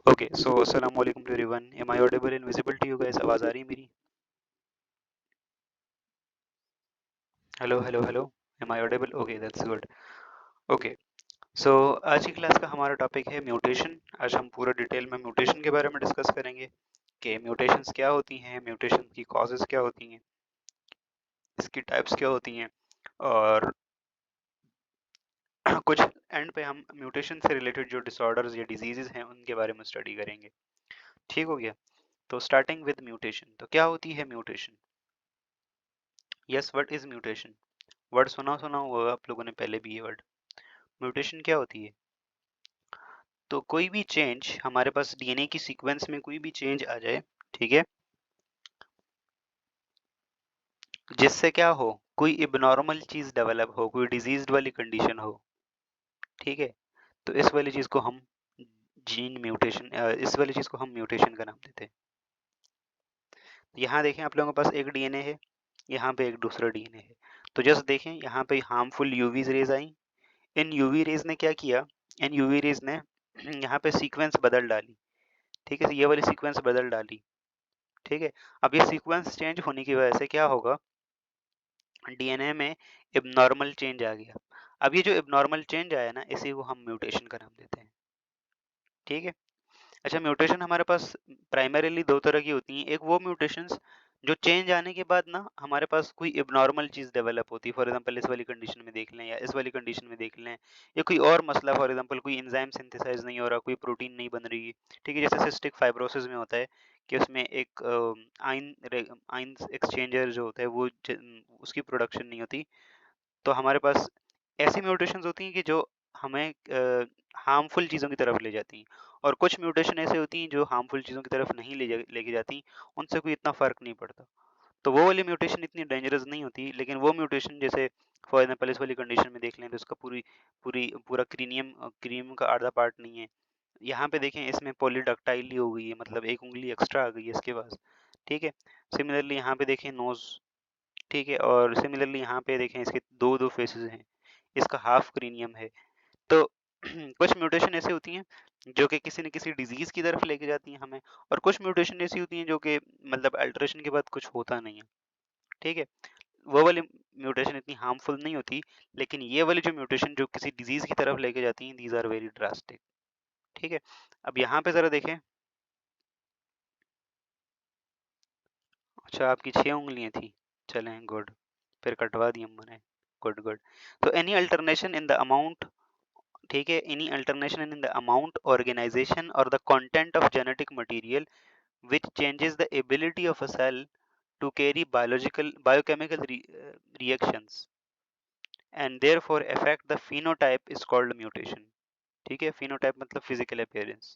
Okay, so assalamu alaikum to everyone. Am I audible and visible to you guys? आवाज आ रही है मेरी? Hello, hello, hello. Am I audible? Okay, that's good. Okay, so आज की class का हमारा topic है म्यूटेशन। आज हम पूरा डिटेल में म्यूटेशन के बारे में डिस्कस करेंगे कि म्यूटेशंस क्या होती हैं, म्यूटेशन की कॉजेज क्या होती हैं, इसकी टाइप्स क्या होती हैं, और कुछ एंड पे हम म्यूटेशन से रिलेटेड जो डिसऑर्डर्स या डिजीजेस हैं उनके बारे में स्टडी करेंगे। ठीक हो गया? तो स्टार्टिंग विद म्यूटेशन, तो क्या होती है mutation? Yes, what is mutation? Word सुना सुना होगा आप लोगों ने पहले भी ये वर्ड। म्यूटेशन क्या होती है? तो कोई भी चेंज हमारे पास डीएनए की सीक्वेंस में कोई भी चेंज आ जाए, ठीक है, जिससे क्या हो, कोई इबनॉर्मल चीज डेवलप हो, कोई डिजीज्ड वाली कंडीशन हो, ठीक है, तो इस वाली चीज को हम जीन म्यूटेशन, इस वाली चीज को हम म्यूटेशन का नाम देते हैं। यहाँ देखें आप लोगों के पास एक डीएनए है, यहाँ पे एक दूसरा डीएनए है, तो जस्ट देखें यहाँ पे हार्मफुल यूवी रेज आई। इन यूवी रेज ने क्या किया, इन यूवी रेज ने यहाँ पे सीक्वेंस बदल डाली, ठीक है, ये वाली सीक्वेंस बदल डाली, ठीक है। अब ये सीक्वेंस चेंज होने की वजह से क्या होगा, डीएनए में इबनॉर्मल चेंज आ गया। अब ये जो इबनॉर्मल चेंज आया ना, इसी को हम म्यूटेशन का नाम देते हैं, ठीक है। अच्छा, म्यूटेशन हमारे पास प्राइमरीली दो तरह की होती हैं। एक वो म्यूटेशंस जो चेंज आने के बाद ना हमारे पास कोई इबनॉर्मल चीज डेवलप होती है, फॉर एग्जांपल इस वाली कंडीशन में देख लें या इस वाली कंडीशन में देख लें, या कोई और मसला, फॉर एग्जांपल कोई एंजाइम सिंथेसाइज नहीं हो रहा, कोई प्रोटीन नहीं बन रही, ठीक है, जैसे सिस्टिक फाइब्रोसिस में होता है कि उसमें एक आयन आयन एक्सचेंजर जो होता है वो उसकी प्रोडक्शन नहीं होती। तो हमारे पास ऐसी म्यूटेशंस होती हैं कि जो हमें हार्मफुल चीज़ों की तरफ ले जाती हैं, और कुछ म्यूटेशन ऐसे होती हैं जो हार्मफुल चीज़ों की तरफ नहीं लेके जाती, उनसे कोई इतना फ़र्क नहीं पड़ता। तो वो वाली म्यूटेशन इतनी डेंजरस नहीं होती, लेकिन वो म्यूटेशन जैसे फॉर एग्जांपल इस वाली कंडीशन में देख लें तो इसका पूरा क्रीम का आधा पार्ट नहीं है। यहाँ पे देखें इसमें पॉलीडक्टाइली हो गई है, मतलब एक उंगली एक्स्ट्रा आ गई है इसके पास, ठीक है। सिमिलरली यहाँ पे देखें नोज, ठीक है, और सिमिलरली यहाँ पे देखें इसके दो दो फेसेस हैं, इसका हाफ क्रीनियम है। तो कुछ म्यूटेशन ऐसी होती हैं जो कि किसी न किसी डिजीज की तरफ लेके जाती हैं हमें, और कुछ म्यूटेशन ऐसी होती हैं जो कि मतलब अल्टरेशन के बाद कुछ होता नहीं है, ठीक है। वो वाली म्यूटेशन इतनी हार्मफुल नहीं होती, लेकिन ये वाली जो म्यूटेशन जो किसी डिजीज की तरफ लेके जाती हैं, दीज आर वेरी ड्रास्टिक, ठीक है। अब यहाँ पे जरा देखें। अच्छा, आपकी 6 उंगलियां थी, चलें गुड, फिर कटवा दी अम्मा ने, गुड गुड। तो any alternation in the amount, ठीक है, any alternation in the amount, organisation or the content of genetic material which changes the ability of a cell to carry biochemical reactions and therefore affect the phenotype is called mutation, ठीक है। phenotype मतलब physical appearance,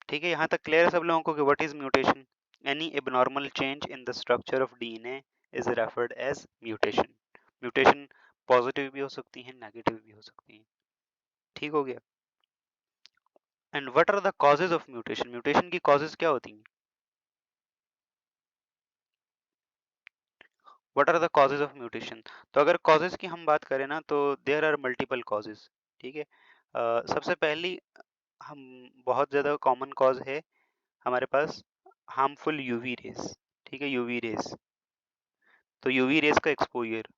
ठीक है। यहाँ तक clear है सब लोगों को कि what is mutation? Any abnormal change in the structure of DNA is referred as mutation. mutation positive भी हो सकती है, नेगेटिव भी हो सकती है, ठीक हो गया। And what are the causes of mutation? Mutation की कॉजेज क्या होती हैं? What are the causes of mutation? तो अगर कॉजेज की हम बात करें ना, तो देयर आर मल्टीपल कॉजेज, ठीक है। सबसे पहली हम बहुत ज़्यादा कॉमन कॉज है हमारे पास हार्मफुल यूवी रेस, ठीक है, यूवी रेस। तो यूवी रेस का एक्सपोजर,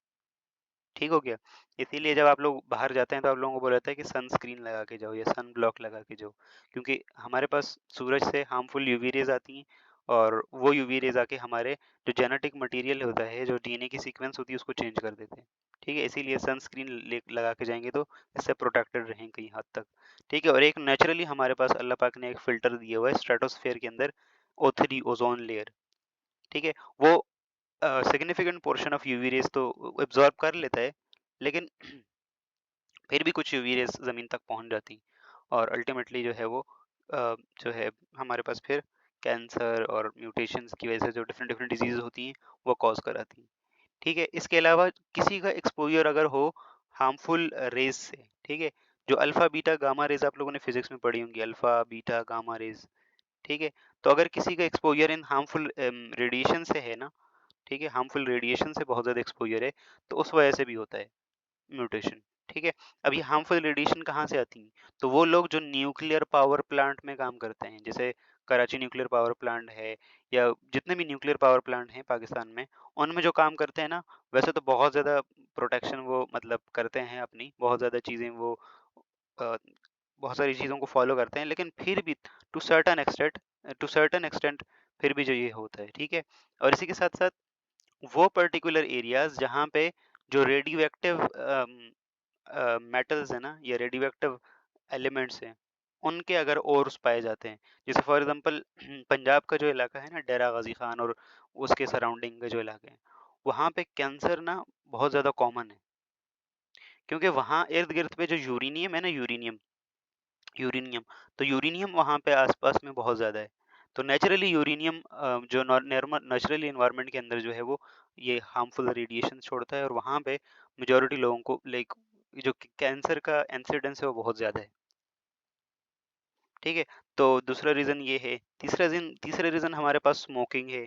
ठीक हो गया। इसीलिए जब आप लोग बाहर जाते हैं तो आप लोगों को बोला जाता है कि सनस्क्रीन लगा के जाओ या सन ब्लॉक लगा के जाओ, क्योंकि हमारे पास सूरज से हार्मफुल यूवी रेज आती हैं, और वो यूवी रेज आके हमारे जो जेनेटिक मटेरियल होता है, जो डीएनए की सीक्वेंस होती है, उसको चेंज कर देते हैं, ठीक है। इसीलिए सनस्क्रीन लगा के जाएंगे तो इससे प्रोटेक्टेड रहें कहीं हद तक, ठीक है। और एक नेचुरली हमारे पास अल्लाह पाक ने एक फिल्टर दिया हुआ है स्ट्रेटोस्फेयर के अंदर, O3 ओजोन लेयर, ठीक है। वो significant portion of UV rays तो एब्जॉर्ब कर लेता है, लेकिन फिर भी कुछ यूवी रेस ज़मीन तक पहुंच जाती, और अल्टीमेटली जो है वो जो है हमारे पास फिर कैंसर और म्यूटेशंस की वजह से जो डिफरेंट डिफरेंट डिजीज होती हैं वो कॉज कराती हैं, ठीक है। इसके अलावा किसी का एक्सपोजर अगर हो हार्मफुल रेज से, ठीक है, जो अल्फा बीटा गामा रेज आप लोगों ने फिजिक्स में पढ़ी होंगी, अल्फा बीटा गामा रेज, ठीक है। तो अगर किसी का एक्सपोजर इन हार्मफुल रेडिएशन से है ना, ठीक है, हार्मफुल रेडिएशन से बहुत ज़्यादा एक्सपोजर है, तो उस वजह से भी होता है म्यूटेशन, ठीक है। अब ये हार्मफुल रेडिएशन कहाँ से आती है? तो वो लोग जो न्यूक्लियर पावर प्लांट में काम करते हैं, जैसे कराची न्यूक्लियर पावर प्लांट है या जितने भी न्यूक्लियर पावर प्लांट हैं पाकिस्तान में, उनमें जो काम करते हैं ना, वैसे तो बहुत ज़्यादा प्रोटेक्शन वो मतलब करते हैं अपनी, बहुत ज़्यादा चीज़ें वो अ, बहुत सारी चीज़ों को फॉलो करते हैं, लेकिन फिर भी टू सर्टेन एक्सटेंट फिर भी जो ये होता है, ठीक है। और इसी के साथ साथ वो पर्टिकुलर एरियाज जहाँ पे जो रेडियो एक्टिव मेटल्स है ना या रेडियो एक्टिव एलिमेंट्स हैं, उनके अगर ओर्स पाए जाते हैं, जैसे फॉर एग्जांपल पंजाब का जो इलाका है ना, डेरा गाजी खान और उसके सराउंडिंग के जो इलाके हैं, वहाँ पे कैंसर ना बहुत ज़्यादा कॉमन है, क्योंकि वहाँ इर्द गिर्द पे जो यूरेनियम है ना, यूरेनियम तो यूरेनियम वहाँ पे आसपास में बहुत ज़्यादा है। तो नेचुरली यूरेनियम जो नेचुरली इन्वायरमेंट के अंदर जो है वो ये हार्मफुल रेडिएशन छोड़ता है, और वहाँ पे मेजॉरिटी लोगों को लाइक जो कैंसर का इंसिडेंस है वो बहुत ज़्यादा है, ठीक है। तो दूसरा रीज़न ये है। तीसरा रीज़न हमारे पास स्मोकिंग है,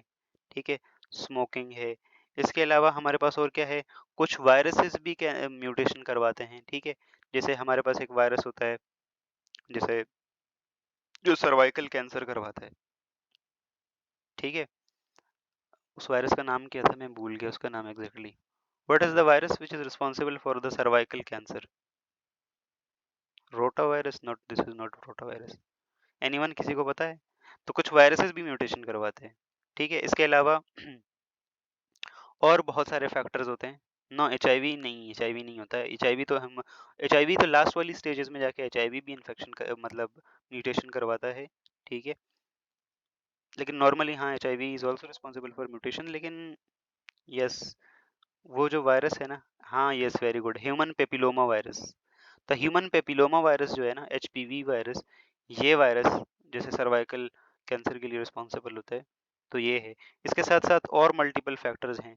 ठीक है, स्मोकिंग है। इसके अलावा हमारे पास और क्या है, कुछ वायरसेस भी म्यूटेशन करवाते हैं, ठीक है। जैसे हमारे पास एक वायरस होता है, जैसे जो सर्वाइकल कैंसर करवाता है, ठीक है। उस वायरस का नाम क्या था, मैं भूल गया उसका नाम exactly. What is the virus which is responsible for the cervical cancer? Rota virus? Not, this is not rota virus. Anyone, किसी को पता है? तो कुछ वायरसेस भी म्यूटेशन करवाते हैं, ठीक है। इसके अलावा और बहुत सारे फैक्टर्स होते हैं। नो, एचआईवी नहीं, एचआईवी नहीं होता है। एचआईवी तो लास्ट वाली स्टेजेस में जाके एचआईवी भी इन्फेक्शन का मतलब म्यूटेशन करवाता है, ठीक है। लेकिन नॉर्मली हाँ, HIV is also responsible for mutation, लेकिन यस, वो जो वायरस है ना, हाँ yes, very good, human papilloma virus. तो ह्यूमन पेपिलोमा वायरस जो है ना, एचपीवी वायरस, ये वायरस जैसे सर्वाइकल कैंसर के लिए रिस्पॉन्सिबल होता है, तो ये है। इसके साथ साथ और मल्टीपल फैक्टर्स हैं,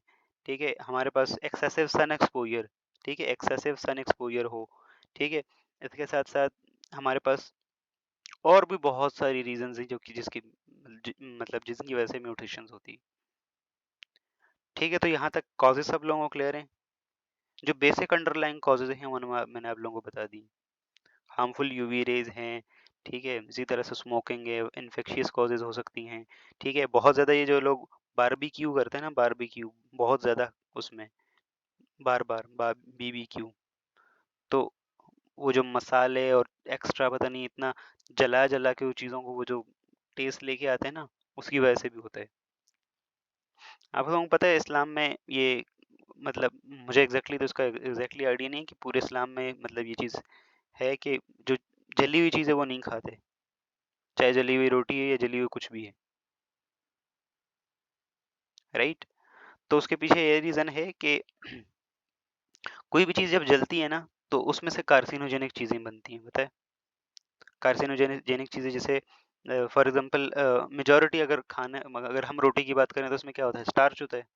ठीक है। हमारे पास एक्सेसिव सन एक्सपोजर, ठीक है, एक्सेसिव सन एक्सपोजर हो, ठीक है। इसके साथ साथ हमारे पास और भी बहुत सारी रीजंस हैं जो कि मतलब जिसकी वजह से म्यूटेशंस होती है, ठीक है। तो यहाँ तक कॉजेज सब लोगों को क्लियर हैं। जो बेसिक अंडरलाइंग कॉजेज हैं वो मैंने आप लोगों को बता दी। हार्मफुल यूवी रेज हैं, ठीक है। इसी तरह से स्मोकिंग है, इन्फेक्शियस कॉजेज हो सकती हैं, ठीक है। बहुत ज़्यादा ये जो लोग बारबेक्यू करते हैं ना, बारबेक्यू बहुत ज़्यादा, उसमें बार बार बीबीक्यू, तो वो जो मसाले और एक्स्ट्रा पता नहीं इतना जला जला के वो चीज़ों को वो जो टेस्ट लेके आते हैं ना, उसकी वजह से भी होता है। आप लोगों को पता है इस्लाम में ये मतलब मुझे एग्जैक्टली तो इसका एग्जैक्टली आइडिया नहीं है कि पूरे इस्लाम में मतलब ये चीज़ है कि जो जली हुई चीज़ है वो नहीं खाते, चाहे जली हुई रोटी है या जली हुई कुछ भी है, राइट। तो उसके पीछे ये रीज़न है कि कोई भी चीज़ जब जलती है ना, तो उसमें से कार्सिनोजेनिक चीज़ें बनती हैं, पता है। कार्सिनोजेनिक चीज़ें जैसे फॉर एग्जांपल मेजॉरिटी अगर हम रोटी की बात करें तो उसमें क्या होता है, स्टार्च होता है।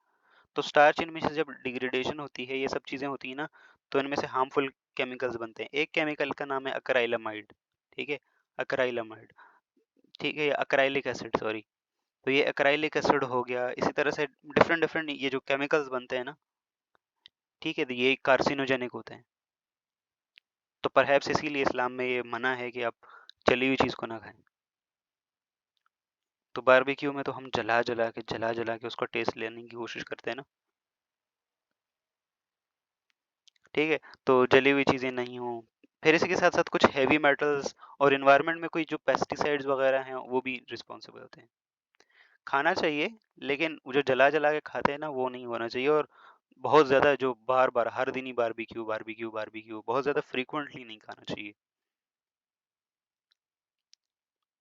तो स्टार्च इनमें से जब डिग्रेडेशन होती है, ये सब चीज़ें होती हैं ना, तो इनमें से हार्मफुल केमिकल्स बनते हैं। एक केमिकल का नाम है अक्राइलामाइड, ठीक है, अक्राइलामाइड, ठीक है, अक्राइलिक एसिड, सॉरी। तो ये अक्राइलिक एसिड हो गया, इसी तरह से डिफरेंट डिफरेंट ये जो केमिकल्स बनते हैं ना, ठीक है, तो ये कार्सिनोजेनिक होते हैं। तो परहैप्स इसीलिए इस्लाम में ये मना है कि आप जली हुई चीज़ को ना खाएं। तो बारबेक्यू में तो हम जला जला के उसका टेस्ट लेने की कोशिश करते हैं ना, ठीक है। तो जली हुई चीज़ें नहीं हो। फिर इसी के साथ साथ कुछ हैवी मेटल्स और इन्वायरमेंट में कोई जो पेस्टिसाइड्स वगैरह हैं वो भी रिस्पॉन्सिबल होते हैं। खाना चाहिए, लेकिन वो जो जला जला के खाते हैं ना, वो नहीं होना चाहिए। और बहुत ज़्यादा जो बार बार हर दिन ही बारबेक्यू बारबेक्यू बारबेक्यू बहुत ज़्यादा फ्रीक्वेंटली नहीं खाना चाहिए,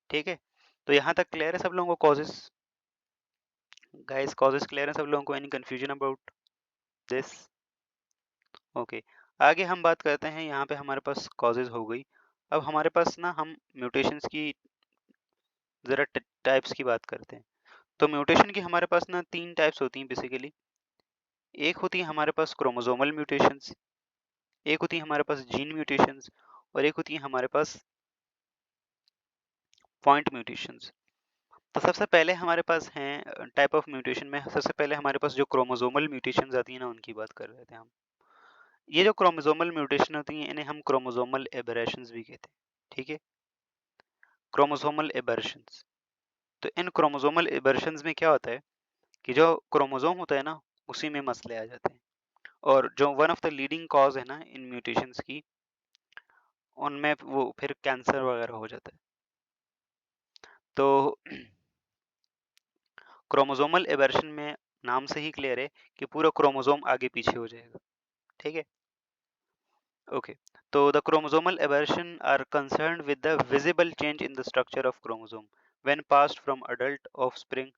ठीक है। तो यहाँ तक क्लियर है सब लोगों को कॉजेस? गाइस, कॉजेस क्लियर है सब लोगों को? Any confusion about this? Okay, आगे हम बात करते हैं। यहाँ पे हमारे पास कॉजेज हो गई। अब हमारे पास ना हम म्यूटेशंस की ज़रा टाइप्स की बात करते हैं। तो म्यूटेशन की हमारे पास ना 3 टाइप्स होती हैं बेसिकली। एक होती है हमारे पास क्रोमोसोमल म्यूटेशंस, एक होती है हमारे पास जीन म्यूटेशंस, और एक होती है हमारे पास पॉइंट म्यूटेशंस। तो सबसे पहले हमारे पास हैं टाइप ऑफ म्यूटेशन में, सबसे पहले हमारे पास जो क्रोमोसोमल म्यूटेशंस आती है ना, उनकी बात कर रहे थे हम। ये जो क्रोमोसोमल म्यूटेशन होती हैं इन्हें हम क्रोमोसोमल एबरेशंस भी कहते हैं, ठीक है, क्रोमोसोमल एबरेशंस। तो इन क्रोमोसोमल एबरेशंस में क्या होता है कि जो क्रोमोसोम होता है ना उसी में मसले आ जाते हैं, और जो one of the leading cause है ना इन म्यूटेशंस की, उनमें वो फिर कैंसर वगैरह हो जाता है। तो क्रोमोसोमल एबरेशन में नाम से ही क्लियर है कि पूरा क्रोमोसोम आगे पीछे हो जाएगा, ठीक है, ओके। तो the chromosomal aberration are concerned with the visible change in the structure of chromosome when passed from adult offspring,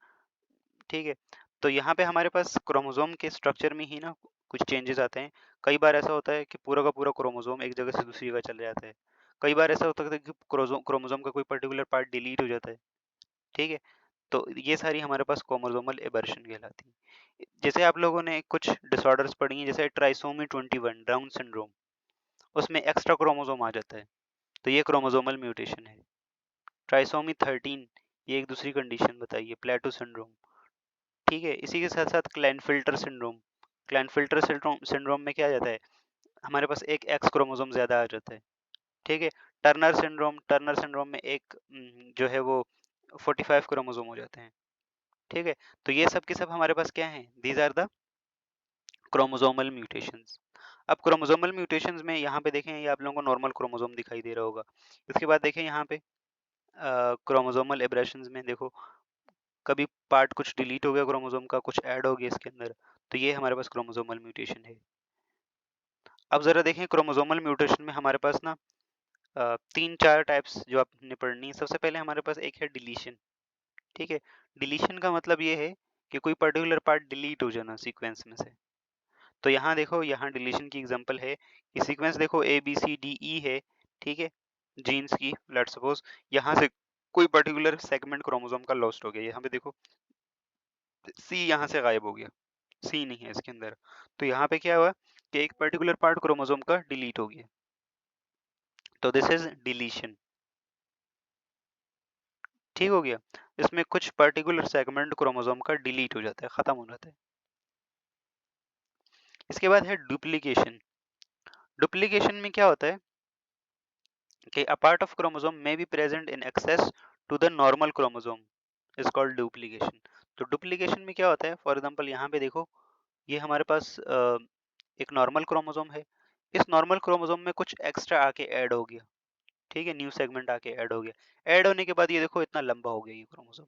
ठीक है। तो यहाँ पे हमारे पास क्रोमोसोम के स्ट्रक्चर में ही ना कुछ चेंजेस आते हैं। कई बार ऐसा होता है कि पूरा का पूरा क्रोमोसोम एक जगह से दूसरी जगह चले जाता है। कई बार ऐसा होता है कि क्रोमोसोम का कोई पर्टिकुलर पार्ट डिलीट हो जाता है, ठीक है। तो ये सारी हमारे पास क्रोमोसोमल एबर्शन कहलाती है। जैसे आप लोगों ने कुछ डिसऑर्डर्स पढ़ी हैं, जैसे ट्राइसोमी 21 डाउन सिंड्रोम, उसमें एक्स्ट्रा क्रोमोसोम आ जाता है, तो ये क्रोमोसोमल म्यूटेशन है। ट्राइसोमी 13, ये एक दूसरी कंडीशन बताइए, प्लेटो सिंड्रोम, ठीक है। इसी के साथ साथ क्लाइनफिल्टर सिंड्रोम, क्लाइनफिल्टर सिंड्रोम में क्या आ जाता है, हमारे पास एक एक्स क्रोमोसोम ज्यादा आ जाता है, ठीक है। टर्नर सिंड्रोम में एक जो है वो 45 क्रोमोसोम हो जाते हैं, ठीक है। तो ये सब के सब हमारे पास क्या है, these are the chromosomal mutations. अब क्रोमोसोमल म्यूटेशंस में यहाँ पे देखें, ये आप लोगों को नॉर्मल क्रोमोसोम दिखाई दे रहा होगा। इसके बाद देखें यहाँ पे क्रोमोसोमल एब्रेशंस में देखो, कभी पार्ट कुछ डिलीट हो गया क्रोमोसोम का, कुछ ऐड हो गया इसके अंदर, तो ये हमारे पास क्रोमोसोमल म्यूटेशन है। अब जरा देखें क्रोमोसोमल म्यूटेशन में हमारे पास ना 3-4 टाइप्स जो आपने पढ़नी है। सबसे पहले हमारे पास एक है डिलीशन, ठीक है। डिलीशन का मतलब ये है कि कोई पर्टिकुलर पार्ट डिलीट हो जाना सीक्वेंस में से। तो यहाँ देखो, यहाँ डिलीशन की एग्जांपल है कि सीक्वेंस देखो A B C D E है, ठीक है, जीन्स की, लेट्स सपोज यहाँ से कोई पर्टिकुलर सेगमेंट क्रोमोसोम का लॉस्ट हो गया, यहाँ पे देखो सी यहाँ से गायब हो गया, सी नहीं है इसके अंदर। तो यहाँ पे क्या हुआ कि एक पर्टिकुलर पार्ट क्रोमोसोम का डिलीट हो गया, तो दिस इज डिलीशन, ठीक हो गया। इसमें कुछ पर्टिकुलर सेगमेंट क्रोमोसोम का डिलीट हो जाता है, खत्म हो जाता है। इसके बाद है डुप्लीकेशन। डुप्लीकेशन में क्या होता है कि a part of chromosome may be present in excess to the normal chromosome is called duplication। तो डुप्लीकेशन में क्या होता है, फॉर एग्जांपल यहाँ पे देखो, ये हमारे पास एक नॉर्मल क्रोमोसोम है, इस नॉर्मल क्रोमोसोम में कुछ एक्स्ट्रा आके ऐड हो गया, ठीक है, न्यू सेगमेंट आके ऐड हो गया, ऐड होने के बाद ये देखो इतना लंबा हो गया ये क्रोमोसोम।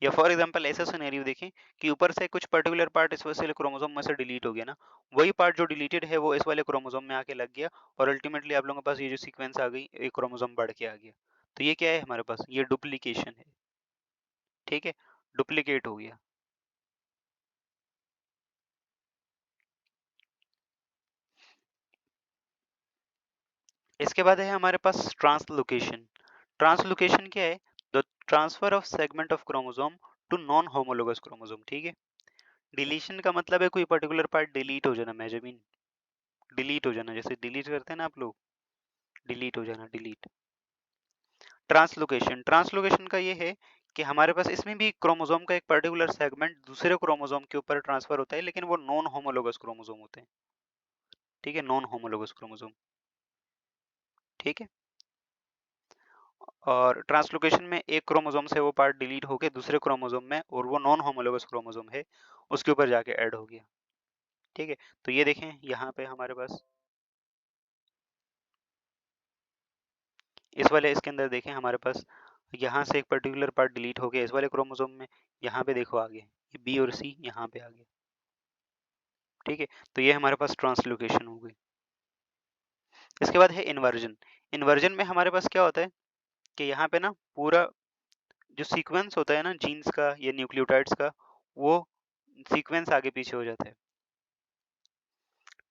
या फॉर एग्जांपल ऐसा सिनेरियो देखें कि ऊपर से कुछ पर्टिकुलर पार्ट इस वाले क्रोमोसोम में से डिलीट हो गया ना, वही पार्ट जो डिलीटेड है वो इस वाले क्रोमोसोम में आके लग गया, और अल्टीमेटली आप लोगों के पास ये जो सीक्वेंस आ गई, एक क्रोमोसोम बढ़ के आ गया। तो ये क्या है हमारे पास, ये डुप्लीकेशन है, ठीक है, डुप्लीकेट हो गया। इसके बाद है हमारे पास ट्रांसलोकेशन। ट्रांसलोकेशन क्या है, the transfer of segment of chromosome to non homologous chromosome, ठीक है। डिलीशन का मतलब है कोई पर्टिकुलर पार्ट डिलीट हो जाना, मेजरमीन डिलीट हो जाना, जैसे डिलीट करते हैं ना आप लोग, डिलीट हो जाना, डिलीट। ट्रांसलोकेशन, ट्रांसलोकेशन का ये है कि हमारे पास इसमें भी क्रोमोसोम का एक पर्टिकुलर सेगमेंट दूसरे क्रोमोसोम के ऊपर ट्रांसफर होता है, लेकिन वो नॉन होमोलोगस क्रोमोसोम होते हैं, ठीक है, नॉन होमोलोगस क्रोमोसोम, ठीक है। और ट्रांसलोकेशन में एक क्रोमोसोम से वो पार्ट डिलीट होके दूसरे क्रोमोसोम में, और वो नॉन होमोलोगस क्रोमोसोम है, उसके ऊपर जाके ऐड हो गया, ठीक है। तो ये देखें यहाँ पे हमारे पास इस वाले इसके अंदर देखें हमारे पास यहाँ से एक पर्टिकुलर पार्ट डिलीट हो गया इस वाले क्रोमोसोम में, यहाँ पे देखो आ गए ये बी और सी यहाँ पे आ गए, ठीक है। तो ये हमारे पास ट्रांसलोकेशन हो गई। इसके बाद है इन्वर्जन। इन्वर्जन में हमारे पास क्या होता है कि यहाँ पे ना पूरा जो सीक्वेंस होता है ना जीन्स का या न्यूक्लियोटाइड्स का, वो सीक्वेंस आगे पीछे हो जाता है।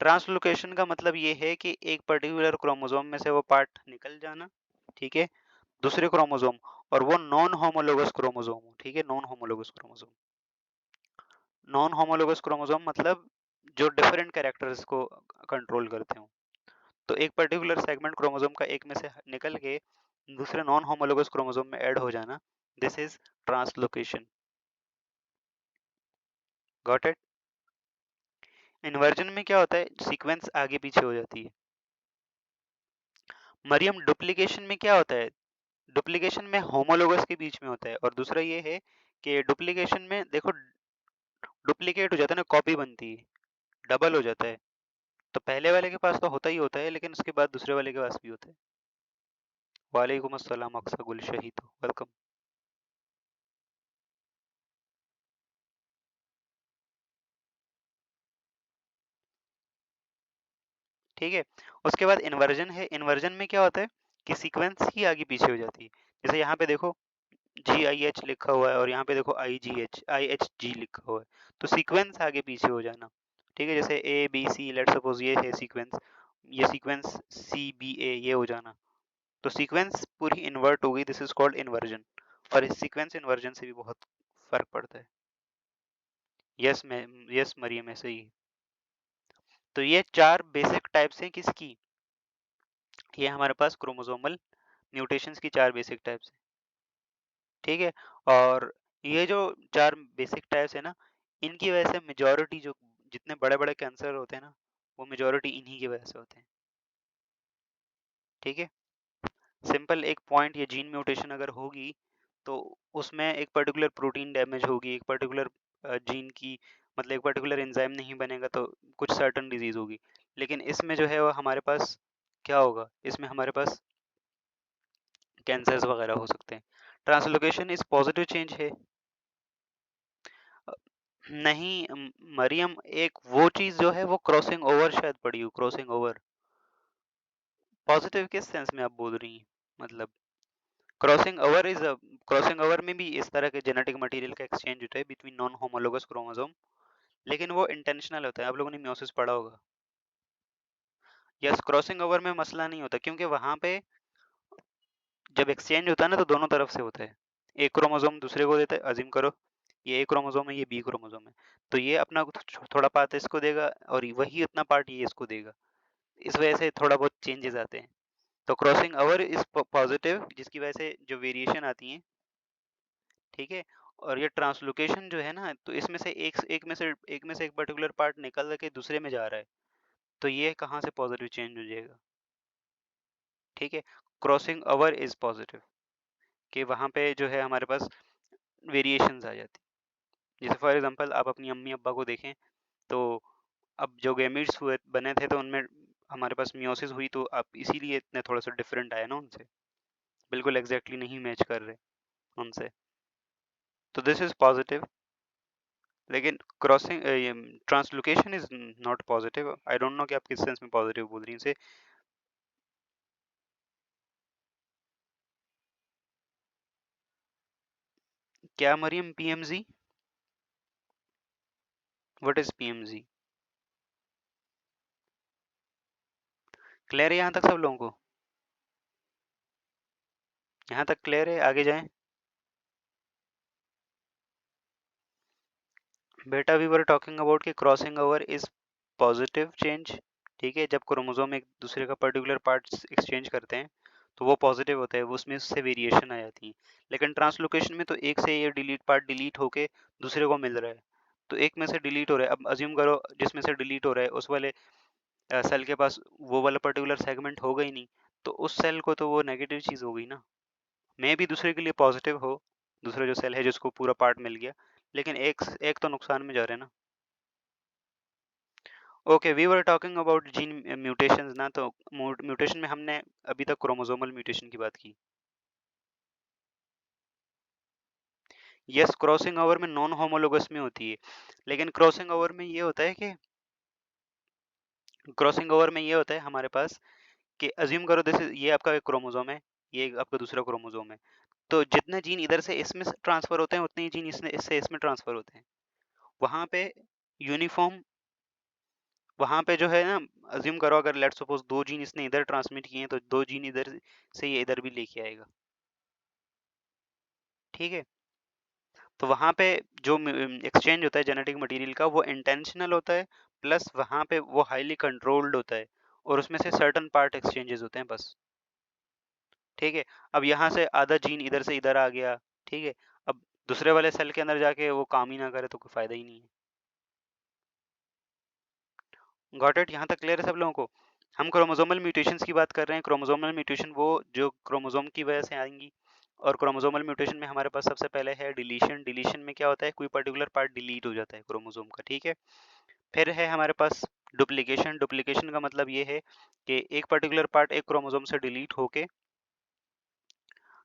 ट्रांसलोकेशन का मतलब ये है कि एक पर्टिकुलर क्रोमोसोम में से वो पार्ट निकल जाना, ठीक है, दूसरे क्रोमोसोम, और वो नॉन होमोलोगस क्रोमोसोम हो, ठीक है, non homologous chromosome. Non homologous chromosome मतलब जो डिफरेंट कैरेक्टर्स को कंट्रोल करते हो। तो एक पर्टिकुलर सेगमेंट क्रोमोसोम का एक में से निकल के दूसरे नॉन होमोलोगस क्रोमोसोम में ऐड हो जाना, this is translocation. Got it. Inversion में क्या होता है, सीक्वेंस आगे पीछे हो जाती है। मरियम डुप्लीकेशन में क्या होता है, डुप्लीकेशन में होमोलोगस के बीच में होता है। और दूसरा ये है कि डुप्लीकेशन में देखो डुप्लीकेट हो जाता है ना, कॉपी बनती है, डबल हो जाता है। तो पहले वाले के पास तो होता ही होता है, लेकिन उसके बाद दूसरे वाले के पास भी होता है। वालेकुम अस्सलाम अक्सा गुल शहीद, वेलकम। ठीक है, उसके बाद इन्वर्जन है। इन्वर्जन में क्या होता है कि सीक्वेंस ही आगे पीछे हो जाती है। जैसे यहाँ पे देखो GIH लिखा हुआ है और यहाँ पे देखो IHG लिखा हुआ है, तो सीक्वेंस आगे पीछे हो जाना। ठीक है, जैसे ABC, लेट्स सपोज ये है सीक्वेंस, ये सीक्वेंस CBA ये हो जाना, तो सीक्वेंस पूरी इन्वर्ट हो गई, दिस इज कॉल्ड इन्वर्जन। और इस सीक्वेंस इन्वर्जन से भी बहुत फर्क पड़ता है। यस मैं, यस मरियम ऐसे ही। तो ये चार बेसिक टाइप्स हैं किसकी, ये हमारे पास क्रोमोसोमल म्यूटेशंस की चार बेसिक टाइप्स हैं। ठीक है, और ये जो चार बेसिक टाइप्स है ना, इनकी वजह से मेजॉरिटी जो जितने बड़े बड़े कैंसर होते हैं ना, वो मेजॉरिटी इन्हीं की वजह से होते हैं। ठीक है, सिंपल एक पॉइंट, ये जीन म्यूटेशन अगर होगी तो उसमें एक पर्टिकुलर प्रोटीन डैमेज होगी, एक पर्टिकुलर जीन की, मतलब एक पर्टिकुलर एंजाइम नहीं बनेगा तो कुछ सर्टन डिजीज होगी। लेकिन इसमें जो है वो हमारे पास क्या होगा, इसमें हमारे पास कैंसर्स वगैरह हो सकते हैं। ट्रांसलोकेशन इज पॉजिटिव चेंज है। अ, नहीं मरियम, एक वो चीज जो है वो क्रॉसिंग ओवर शायद पड़ी हो, क्रॉसिंग ओवर। पॉजिटिव किस सेंस में आप बोल रही हैं, मतलब crossing over is, crossing over में भी इस तरह के जेनेटिक मटेरियल का एक्सचेंज होता है बिटवीन नॉन होमोलोगस क्रोमोसोम, लेकिन वो इंटेंशनल होता है। आप लोगों ने मियोसिस पढ़ा होगा। यस, क्रॉसिंग ओवर में मसला नहीं होता, क्योंकि वहां पे जब एक्सचेंज होता है ना तो दोनों तरफ से होता है। एक क्रोमोसोम दूसरे को देता है, अज्यूम करो ये ए क्रोमोसोम है, ये बी क्रोमोसोम है, तो ये अपना थोड़ा पार्ट इसको देगा और वही उतना पार्ट ये इसको देगा। इस वजह से थोड़ा बहुत चेंजेस आते हैं। तो क्रॉसिंग ओवर इज पॉजिटिव, जिसकी वजह से जो वेरिएशन आती है। ठीक है, और ये ट्रांसलोकेशन जो है ना, तो इसमें से एक में से एक पर्टिकुलर पार्ट निकल के दूसरे में जा रहा है, तो ये कहाँ से पॉजिटिव चेंज हो जाएगा। ठीक है, क्रॉसिंग ओवर इज पॉजिटिव, कि वहाँ पे जो है हमारे पास वेरिएशंस आ जाती। जैसे फॉर एग्जांपल आप अपनी अम्मी अब्बा को देखें, तो अब जो गैमीट्स हुए बने थे तो उनमें हमारे पास मियोसिस हुई, तो आप इसीलिए इतने थोड़ा सा डिफरेंट आया ना उनसे, बिल्कुल एग्जैक्टली नहीं मैच कर रहे उनसे, तो दिस इज पॉजिटिव। लेकिन crossing translocation is not positive. I don't know कि आप किस सेंस में पॉजिटिव बोल रही हैं इसे। क्या Maryam, PMZ, what is PMZ? Clear है यहाँ तक सब लोगों को? यहाँ तक क्लियर है, आगे जाएं। बेटा वी वर टॉकिंग अबाउट कि crossing over is positive change. ठीक है, जब क्रोमोसोम एक दूसरे का पर्टिकुलर पार्ट्स एक्सचेंज करते हैं तो वो पॉजिटिव होता है, वो उसमें उससे वेरिएशन आ जाती है। लेकिन ट्रांसलोकेशन में तो एक से ये डिलीट पार्ट डिलीट होके दूसरे को मिल रहा है, तो एक में से डिलीट हो रहा है। अब अज्यूम करो जिसमें से डिलीट हो रहा है उस वाले सेल के पास वो वाला पर्टिकुलर सेगमेंट होगा ही नहीं, तो उस सेल को तो वो नेगेटिव चीज हो गई ना। मे भी दूसरे के लिए पॉजिटिव हो, दूसरा जो सेल है जिसको पूरा पार्ट मिल गया, लेकिन एक एक तो नुकसान में जा रहे हैं ना। Okay, we were talking about gene mutations ना, तो म्यूटेशन में हमने अभी तक क्रोमोसोमल म्यूटेशन की बात की। यस, क्रॉसिंग ओवर में नॉन होमोलोगस में होती है, लेकिन क्रॉसिंग ओवर में ये होता है कि क्रॉसिंग ओवर में ये होता है हमारे पास कि अज्यूम करो दिस ये आपका एक क्रोमोसोम है, ये आपका दूसरा क्रोमोसोम है, तो जितने जीन इधर से इसमें ट्रांसफर होते हैं उतने ही जीन इससे इसमें ट्रांसफर होते हैं। वहां पे यूनिफॉर्म, वहां पे जो है ना, अज्यूम करो अगर लेट्स सपोज दो जीन इसने इधर ट्रांसमिट किए हैं तो दो जीन इधर से ये इधर भी लेके आएगा। ठीक है, तो वहां पे जो एक्सचेंज होता है जेनेटिक मटेरियल का वो इंटेंशनल होता है, प्लस वहां पे वो हाईली कंट्रोल्ड होता है, और उसमें से सर्टन पार्ट एक्सचेंजेस होते हैं बस। ठीक है, अब यहाँ से आधा जीन इधर से इधर आ गया। ठीक है, अब दूसरे वाले सेल के अंदर जाके वो काम ही ना करे तो कोई फायदा ही नहीं है। Got it? यहाँ तक क्लियर है सब लोगों को? हम क्रोमोसोमल म्यूटेशंस की बात कर रहे हैं। क्रोमोसोमल म्यूटेशन वो जो क्रोमोसोम की वजह से आएंगी, और क्रोमोसोमल म्यूटेशन में हमारे पास सबसे पहले है डिलीशन। डिलीशन में क्या होता है, कोई पर्टिकुलर पार्ट डिलीट हो जाता है क्रोमोसोम का, ठीक है। फिर है हमारे पास डुप्लीकेशन। डुप्लीकेशन का मतलब ये है कि एक पर्टिकुलर पार्ट एक क्रोमोसोम से डिलीट होके,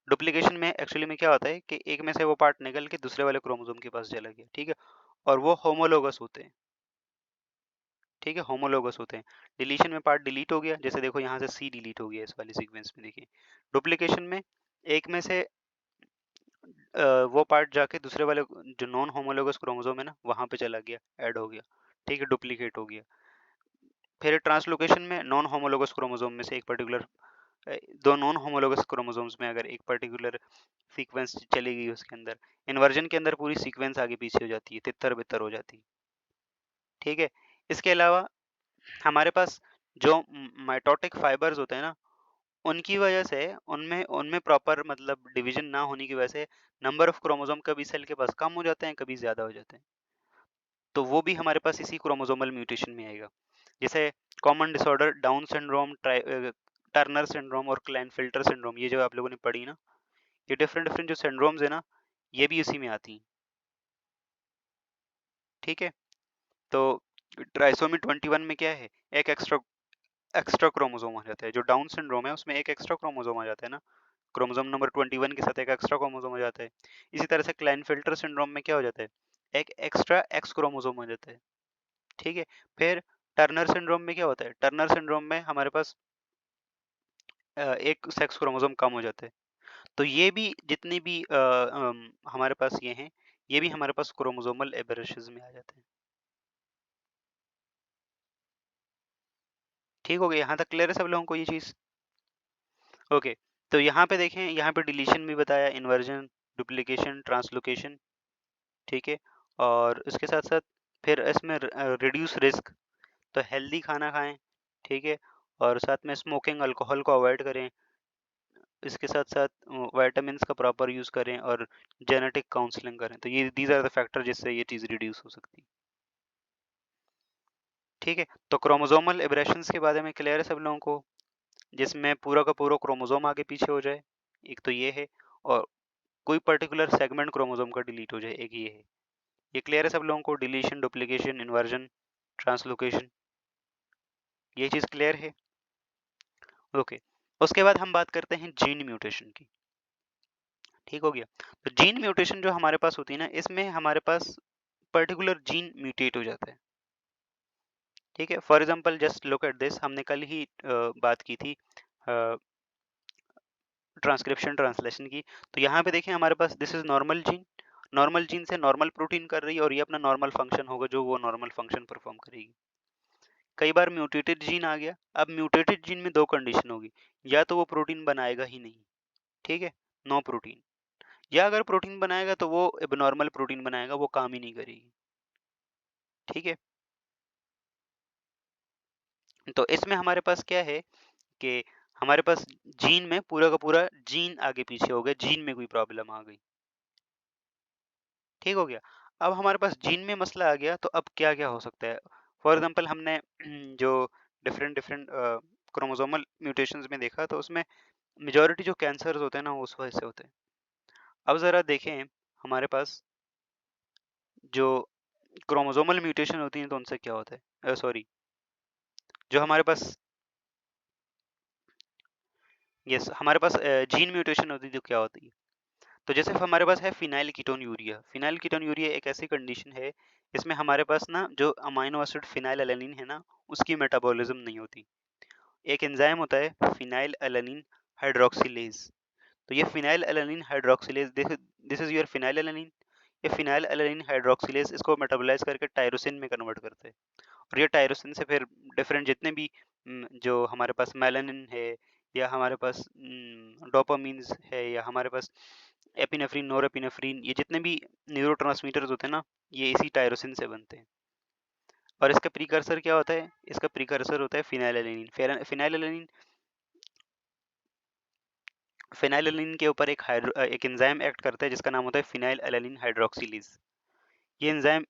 डुप्लीकेशन में एक्चुअली में क्या होता है कि एक में से वो पार्ट निकल के दूसरे वाले क्रोमोसोम के पास चला गया, ठीक है, और वो होमोलोगस होते हैं, ठीक है, होमोलोगस होते हैं। डिलीशन में पार्ट डिलीट हो गया, जैसे देखो यहाँ से सी डिलीट हो गया इस वाले सीक्वेंस में, देखिए। डुप्लीकेशन में एक में से वो पार्ट जाके दूसरे वाले जो नॉन होमोलोगस क्रोमोसोम है ना, वहां पे चला गया, ऐड हो गया, ठीक है, डुप्लीकेट हो गया। फिर ट्रांसलोकेशन में नॉन होमोलोगस क्रोमोसोम में से एक पर्टिकुलर, दो नॉन होमोलोगस क्रोमोसोम्स में अगर एक पर्टिकुलर सीक्वेंस चली गई उसके अंदर, इन्वर्जन के अंदर पूरी सीक्वेंस आगे पीछे हो जाती है, तितर बितर हो जाती है, ठीक है। इसके अलावा हमारे पास जो माइटोटिक फाइबर्स होते हैं ना, उनकी वजह से उनमें उनमें प्रॉपर मतलब डिवीजन ना होने की वजह से नंबर ऑफ क्रोमोसोम कभी सेल के पास कम हो जाते हैं, कभी ज्यादा हो जाते हैं। तो वो भी हमारे पास इसी क्रोमोसोमल म्यूटेशन में आएगा। जैसे common disorder down syndrome, Turner syndrome और क्लाइनफिल्टर सिंड्रोम, ये जो आप लोगों ने पढ़ी ना, ये डिफरेंट डिफरेंट जो सिंड्रोम्स है ना, ये भी इसी में आती हैं, ठीक है। तो ट्राइसोमी 21 में क्या है, एक एक्स्ट्रा एक्स्ट्रा क्रोमोसोम आ जाता है। जो डाउन सिंड्रोम है उसमें एक एक्स्ट्रा क्रोमोसोम आ जाता है ना, क्रोमोसोम नंबर 21 के साथ एक एक्स्ट्रा क्रोमोसोम आ जाता है। इसी तरह से क्लाइनफिल्टर सिंड्रोम में क्या हो जाता है, एक एक्स्ट्रा एक्स क्रोमोसोम आ जाता है, ठीक है। फिर टर्नर सिंड्रोम में क्या होता है, टर्नर सिंड्रोम में हमारे पास एक सेक्स क्रोमोसोम कम हो जाता है। तो ये भी जितनी भी हमारे पास ये हैं, ये भी हमारे पास क्रोमोसोमल एबरेशंस में आ जाते हैं। ठीक हो गया, यहाँ तक क्लियर है सब लोगों को ये चीज़? ओके। तो यहाँ पे देखें, यहाँ पे डिलीशन भी बताया, इन्वर्जन, डुप्लीकेशन, ट्रांसलोकेशन, ठीक है। और इसके साथ साथ फिर इसमें रिड्यूस रिस्क, तो हेल्दी खाना खाएं, ठीक है, और साथ में स्मोकिंग, अल्कोहल को अवॉइड करें। इसके साथ साथ विटामिन का प्रॉपर यूज़ करें और जेनेटिक काउंसलिंग करें। तो ये दीज आर द फैक्टर जिससे ये चीज़ रिड्यूस हो सकती है, ठीक है। तो क्रोमोसोमल एब्रेशंस के बारे में क्लियर है सब लोगों को, जिसमें पूरा का पूरा क्रोमोसोम आगे पीछे हो जाए, एक तो ये है, और कोई पर्टिकुलर सेगमेंट क्रोमोसोम का डिलीट हो जाए, एक ये है। ये क्लियर है सब लोगों को, डिलीशन, डुप्लीकेशन, इन्वर्जन, ट्रांसलोकेशन, ये चीज़ क्लियर है? ओके। उसके बाद हम बात करते हैं जीन म्यूटेशन की, ठीक हो गया। तो जीन म्यूटेशन जो हमारे पास होती है ना, इसमें हमारे पास पर्टिकुलर जीन म्यूटेट हो जाता है, ठीक है। For example just look at this, हमने कल ही बात की थी ट्रांसक्रिप्शन ट्रांसलेशन की। तो यहाँ पे देखें हमारे पास this is normal gene, normal gene से नॉर्मल प्रोटीन कर रही है, और ये अपना नॉर्मल फंक्शन होगा जो वो नॉर्मल फंक्शन परफॉर्म करेगी। कई बार म्यूटेटेड जीन आ गया। अब म्यूटेटेड जीन में दो कंडीशन होगी, या तो वो प्रोटीन बनाएगा ही नहीं, ठीक है, नो प्रोटीन, या अगर प्रोटीन बनाएगा तो वो एबनॉर्मल प्रोटीन बनाएगा, वो काम ही नहीं करेगी, ठीक है। तो इसमें हमारे पास क्या है कि हमारे पास जीन में पूरा का पूरा जीन आगे पीछे हो गया, जीन में कोई प्रॉब्लम आ गई, ठीक हो गया। अब हमारे पास जीन में मसला आ गया, तो अब क्या क्या हो सकता है। फॉर एग्जांपल हमने जो डिफरेंट डिफरेंट क्रोमोसोमल म्यूटेशंस में देखा, तो उसमें मेजॉरिटी जो कैंसर्स होते हैं ना, वो उस वजह से होते हैं। अब ज़रा देखें हमारे पास जो क्रोमोसोमल म्यूटेशन होती है, तो उनसे क्या होता है, सॉरी, जो हमारे पास, यस, हमारे पास जीन म्यूटेशन होती है, तो क्या होती है। तो जैसे हमारे पास है phenyl ketone urea. Phenyl ketone urea एक ऐसी कंडीशन है, इसमें हमारे पास ना जो अमाइनो एसिड फिनाइल एलानिन है ना, उसकी मेटाबॉलिज्म नहीं होती। एक एंजाइम होता है फिनाइल एलानिन हाइड्रोक्सिलेज। तो ये phenyl alanine hydroxylase, this is your phenyl alanine. ये फिनाइल एलानिन हाइड्रोक्सिलेज इसको मेटाबोलाइज करके टायरोसिन में कन्वर्ट करते हैं, और ये टायरोसिन से फिर डिफरेंट जितने भी जो हमारे पास मेलानिन है, या हमारे पास डोपामीन्स है, या हमारे पास एपिनेफ्रिन, नोरेपिनेफ्रिन, ये जितने भी न्यूरोट्रांसमीटर्स होते हैं ना, ये इसी टायरोसिन से बनते हैं। और इसका प्रीकर्सर क्या होता है, इसका प्रीकर्सर होता है फिनाइलएलानिन। फिनाइलएलानिन, फिनाइलएलानिन के ऊपर एक एंजाइम एक्ट करता है जिसका नाम होता है फिनाइल एलानिन हाइड्रोक्सिलेज। ये एंजाइम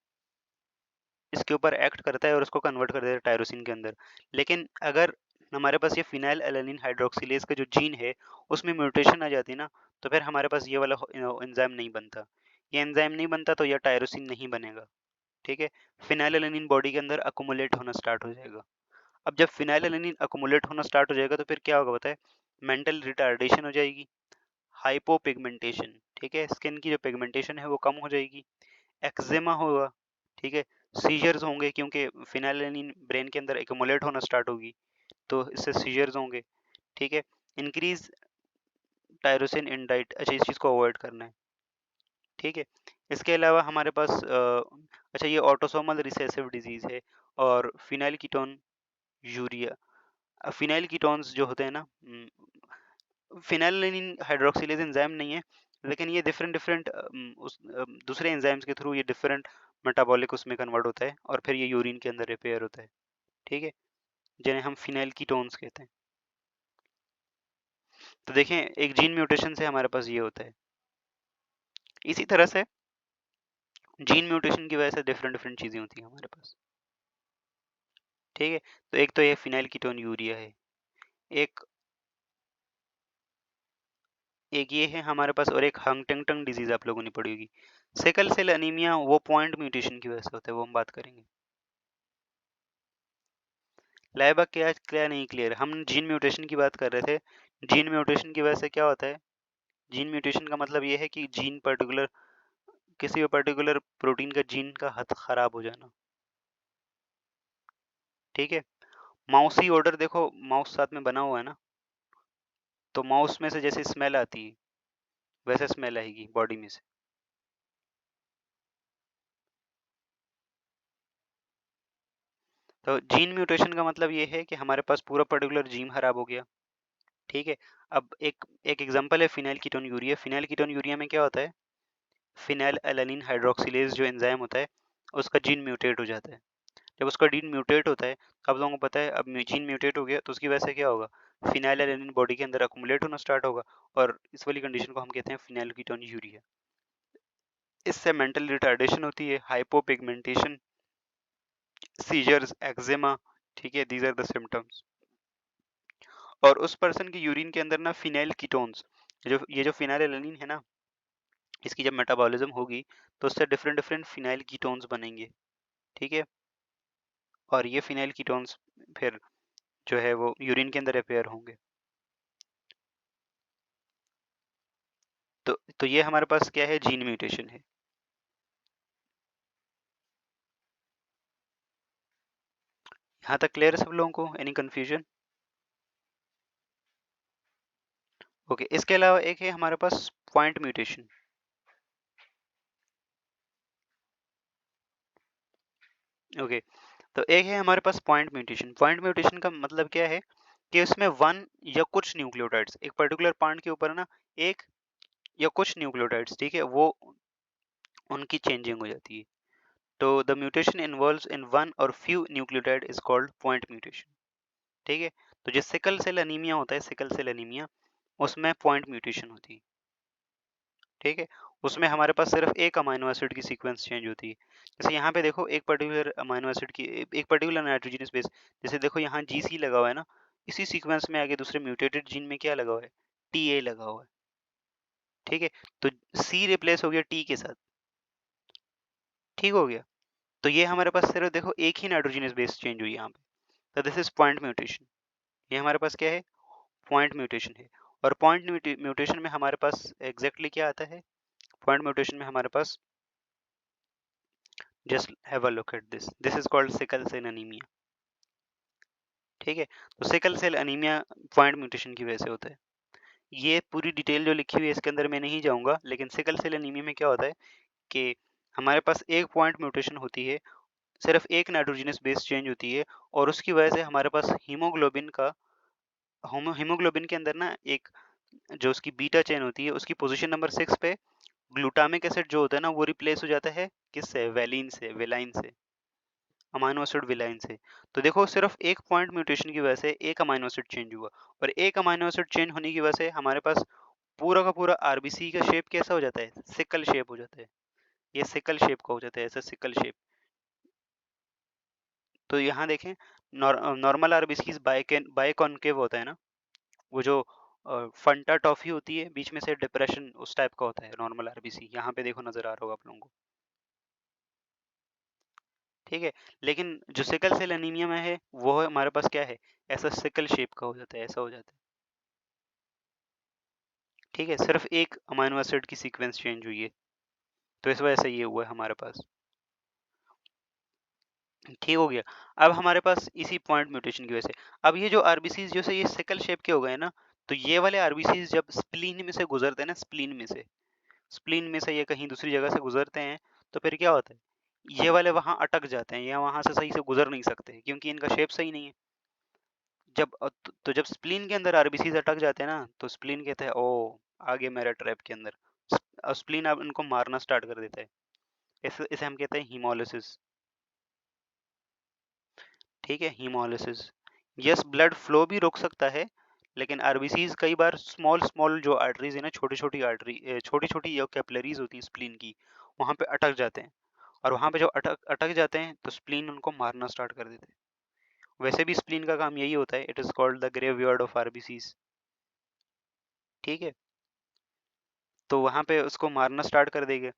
इसके ऊपर एक्ट करता है और उसको कन्वर्ट कर देता है टायरोसिन के अंदर। लेकिन अगर हमारे पास ये फिनाइल एलानिन हाइड्रोक्सिलेज का जो जीन है उसमें म्यूटेशन आ जाती ना, तो फिर हमारे पास ये वाला एंजाइम नहीं बनता। ये एंजाइम नहीं बनता तो यह टायरोसिन नहीं बनेगा। ठीक है, फिनाइल एलानिन बॉडी के अंदर अकुमुलेट होना स्टार्ट हो जाएगा। अब जब फिनाइल एलानिन अकुमुलेट होना स्टार्ट हो जाएगा तो फिर क्या होगा बताए, मेंटल रिटार्डेशन हो जाएगी, हाइपोपिगमेंटेशन, ठीक है, स्किन की जो पिगमेंटेशन है वो कम हो जाएगी, एक्जिमा होगा, ठीक है, सीजर्स होंगे क्योंकि फिनाइलिन ब्रेन के अंदर एक्युमुलेट होना स्टार्ट होगी तो इससे सीजर्स होंगे, ठीक है, इंक्रीज टायरोसिन इन डाइट, अच्छा इस चीज़ को अवॉइड करना है, ठीक है। इसके अलावा हमारे पास अच्छा ये ऑटोसोमल रिसेसिव डिजीज है और phenyl ketone urea, phenyl ketones जो होते हैं ना, फिनाइलिन हाइड्रोक्सिलेज एंजाइम नहीं है, लेकिन ये डिफरेंट डिफरेंट दूसरे एंजाइम्स के थ्रू ये डिफरेंट मेटाबॉलिक उसमें कन्वर्ट होता है और फिर ये यूरिन के अंदर रिपेयर होता है, ठीक है, जिन्हें हम फिनाइल कीटोन्स कहते हैं। तो देखें एक जीन म्यूटेशन से हमारे पास ये होता है। इसी तरह से जीन म्यूटेशन की वजह से डिफरेंट डिफरेंट चीज़ें होती हैं हमारे पास, ठीक है। तो एक तो ये फिनाइल कीटोन यूरिया है, एक एक ये है हमारे पास, और एक हंटिंगटन डिजीज आप लोगों ने पढ़ी होगी। सिकल सेल अनीमिया वो पॉइंट म्यूटेशन की वजह से होता है, वो हम बात करेंगे। लाइबा क्या क्या नहीं क्लियर, हम जीन म्यूटेशन की बात कर रहे थे। जीन म्यूटेशन की वजह से क्या होता है, जीन म्यूटेशन का मतलब ये है कि जीन पर्टिकुलर, किसी भी पर्टिकुलर प्रोटीन का जीन का हद खराब हो जाना, ठीक है। माउसी ऑर्डर देखो, माउस साथ में बना हुआ है ना, तो माउस में से जैसे स्मेल आती है वैसे स्मेल आएगी बॉडी में से। तो जीन म्यूटेशन का मतलब ये है कि हमारे पास पूरा पर्टिकुलर जीन खराब हो गया, ठीक है। अब एक एक एग्जांपल है phenyl ketone urea. Phenyl ketone urea में क्या होता है, फिनाइल एलानिन हाइड्रोक्सिलेज जो एंजाइम होता है उसका जीन म्यूटेट हो जाता है। जब उसका जीन म्यूटेट होता है तो आप लोगों को पता है अब जीन म्यूटेट हो गया तो उसकी वजह से क्या होगा, फिनाइल एलानिन बॉडी के अंदर अकुमुलेट होना स्टार्ट होगा और इस वाली कंडीशन को हम कहते हैं फिनाइल कीटोन यूरिया। इससे मेंटल रिटार्डेशन होती है, हाइपोपिगमेंटेशन, सीजर्स, एक्जिमा, ठीक है, दीज आर द सिम्टम्स। और उस पर्सन के यूरिन के अंदर ना फिनाइल कीटोन्स, जो ये जो फिनाइल एलानिन है ना, इसकी जब मेटाबॉलिज्म होगी तो उससे डिफरेंट डिफरेंट फिनाइल कीटोन्स बनेंगे, ठीक है। और ये फिनाइल कीटोन्स फिर जो है वो यूरिन के अंदर रिपेयर होंगे। तो ये हमारे पास क्या है, जीन म्यूटेशन है। यहाँ तक क्लियर है सब लोगों को, एनी कंफ्यूजन? ओके, इसके अलावा एक है हमारे पास पॉइंट म्यूटेशन। ओके, तो एक है हमारे पास पॉइंट म्यूटेशन। पॉइंट म्यूटेशन का मतलब क्या है कि उसमें वन या कुछ न्यूक्लियोटाइड्स एक पर्टिकुलर पॉइंट के ऊपर ना, एक या कुछ न्यूक्लियोटाइड्स, ठीक है, वो उनकी चेंजिंग हो जाती है। तो the mutation involves in one or few nucleotide is called point mutation, ठीक है। तो जो सिकल सेल अनीमिया होता है, सिकल सेल अनीमिया, उसमें पॉइंट म्यूटेशन होती है, ठीक है। उसमें हमारे पास सिर्फ एक अमाइनो एसिड की सीक्वेंस चेंज होती है। जैसे यहाँ पे देखो एक पर्टिकुलर अमाइनो एसिड की एक पर्टिकुलर नाइट्रोजनस बेस, जैसे देखो यहाँ जीसी लगा हुआ है ना, इसी सीक्वेंस में आगे दूसरे म्यूटेटेड जीन में क्या लगा हुआ है, टीए लगा हुआ है, ठीक है। तो सी रिप्लेस हो गया टी के साथ, ठीक हो गया। तो ये हमारे पास सिर्फ देखो एक ही नाइट्रोजनस बेस चेंज हुई यहाँ पे, तो दिस इज पॉइंट म्यूटेशन। ये हमारे पास क्या है, पॉइंट म्यूटेशन है। और पॉइंट म्यूटेशन में हमारे पास एग्जैक्टली क्या आता है, पॉइंट म्यूटेशन में हमारे पास, just have a look at this is called sickle cell anaemia, ठीक है। तो sickle cell anaemia point mutation की वजह से होता है। ये पूरी डिटेल जो लिखी हुई है इसके अंदर मैं नहीं जाऊंगा, लेकिन सिकल सेल अनीमिया में क्या होता है कि हमारे पास एक पॉइंट म्यूटेशन होती है, सिर्फ एक नाइट्रोजनस बेस चेंज होती है और उसकी वजह से हमारे पास हीमोग्लोबिन का, हीमोग्लोबिन के अंदर ना एक जो उसकी बीटा चेन होती है उसकी पोजीशन नंबर 6 पे ग्लूटामिक एसिड जो होता है ना वो रिप्लेस हो जाता है किससे, वेलिन से, वेलाइन से, अमाइनो एसिड विलाइन से। तो देखो सिर्फ एक पॉइंट म्यूटेशन की वजह से एक अमाइनो एसिड चेंज हुआ, और एक अमाइनो एसिड चेंज होने की वजह से हमारे पास पूरा का पूरा आरबीसी का शेप कैसा हो जाता है, सिकल शेप हो जाता है। ये सिकल शेप का हो जाता है, ऐसा सिकल शेप। तो यहाँ देखें नॉर्मल आरबीसीज बाइकॉन्केव होता है ना, वो जो फंटा टॉफी होती है बीच में से डिप्रेशन उस टाइप का होता है नॉर्मल आरबीसी, यहाँ पे देखो नजर आ रहा होगा आप लोगों को, ठीक है। लेकिन जो सिकल सेल एनीमिया में है वो हमारे पास क्या है, ऐसा सिकल शेप का हो जाता है, ऐसा हो जाता है, ठीक है। सिर्फ एक अमाइनो एसिड की सीक्वेंस चेंज हुई है, तो इस वजह से ये हुआ है हमारे पास, ठीक हो गया। अब हमारे पास इसी पॉइंट म्यूटेशन की वजह से, अब ये जो आरबीसीज जो से ये सिकल शेप के हो गए ना, तो ये वाले आरबीसीज जब स्प्लीन में से गुजरते हैं ना, स्प्लीन में से ये कहीं दूसरी जगह से गुजरते हैं, तो फिर क्या होता है, ये वाले वहां अटक जाते हैं या वहां से सही से गुजर नहीं सकते क्योंकि इनका शेप सही नहीं है। तो जब स्प्लीन के अंदर आरबीसीज अटक जाते हैं ना, तो स्प्लीन कहता है ओ आ गया मेरा ट्रैप के अंदर, और स्प्लीन अब इनको मारना स्टार्ट कर देता है। इसे हम कहते हैं हीमोलिसिस, ठीक है, हीमोलिसिस। यस, ब्लड फ्लो भी रोक सकता है, लेकिन आरबीसीज कई बार स्मॉल स्मॉल जो आर्टरीज है ना, छोटी छोटी आर्टरी, छोटी छोटी जो कैपिलरीज होती हैं स्प्लीन की, वहां पे अटक जाते हैं, और वहां पे जो अटक अटक जाते हैं तो स्प्लीन उनको मारना स्टार्ट कर देते हैं। वैसे भी स्प्लीन का काम यही होता है, it is called the graveyard of RBCs, ठीक है। तो वहां पे उसको मारना स्टार्ट कर देंगे,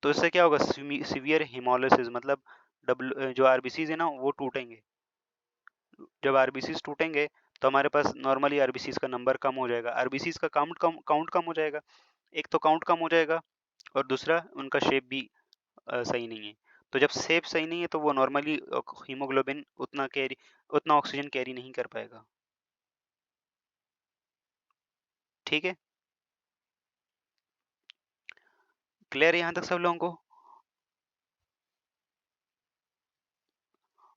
तो इससे क्या होगा, सीवियर हिमोलिसिस, मतलब जो आरबीसीज है ना वो टूटेंगे। जब आरबीसीज टूटेंगे तो हमारे पास नॉर्मली आरबीसीज का नंबर कम हो जाएगा, आरबीसीज का काउंट कम हो जाएगा। एक तो काउंट कम हो जाएगा, और दूसरा उनका शेप भी सही नहीं है। तो जब शेप सही नहीं है तो वो नॉर्मली हीमोग्लोबिन उतना ऑक्सीजन कैरी नहीं कर पाएगा, ठीक है। क्लियर है यहाँ तक सब लोगों को?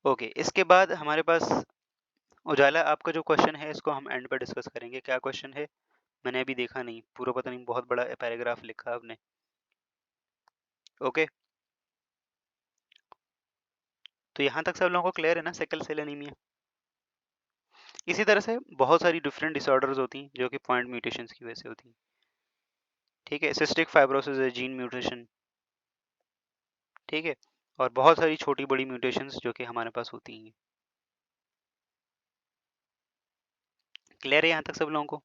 ओके, इसके बाद हमारे पास उजाला, आपका जो क्वेश्चन है इसको हम एंड पे डिस्कस करेंगे। क्या क्वेश्चन है, मैंने अभी देखा नहीं पूरा, पता नहीं, बहुत बड़ा पैराग्राफ लिखा आपने। ओके, तो यहाँ तक सब लोगों को क्लियर है ना, सिकल सेल एनीमिया। इसी तरह से बहुत सारी डिफरेंट डिसऑर्डर्स होती हैं जो कि पॉइंट म्यूटेशंस की वजह से होती हैं, ठीक है। सिस्टिक फाइब्रोसिस है जीन म्यूटेशन, ठीक है, और बहुत सारी छोटी बड़ी म्यूटेशंस जो कि हमारे पास होती हैं। क्लियर है यहाँ तक सब लोगों को?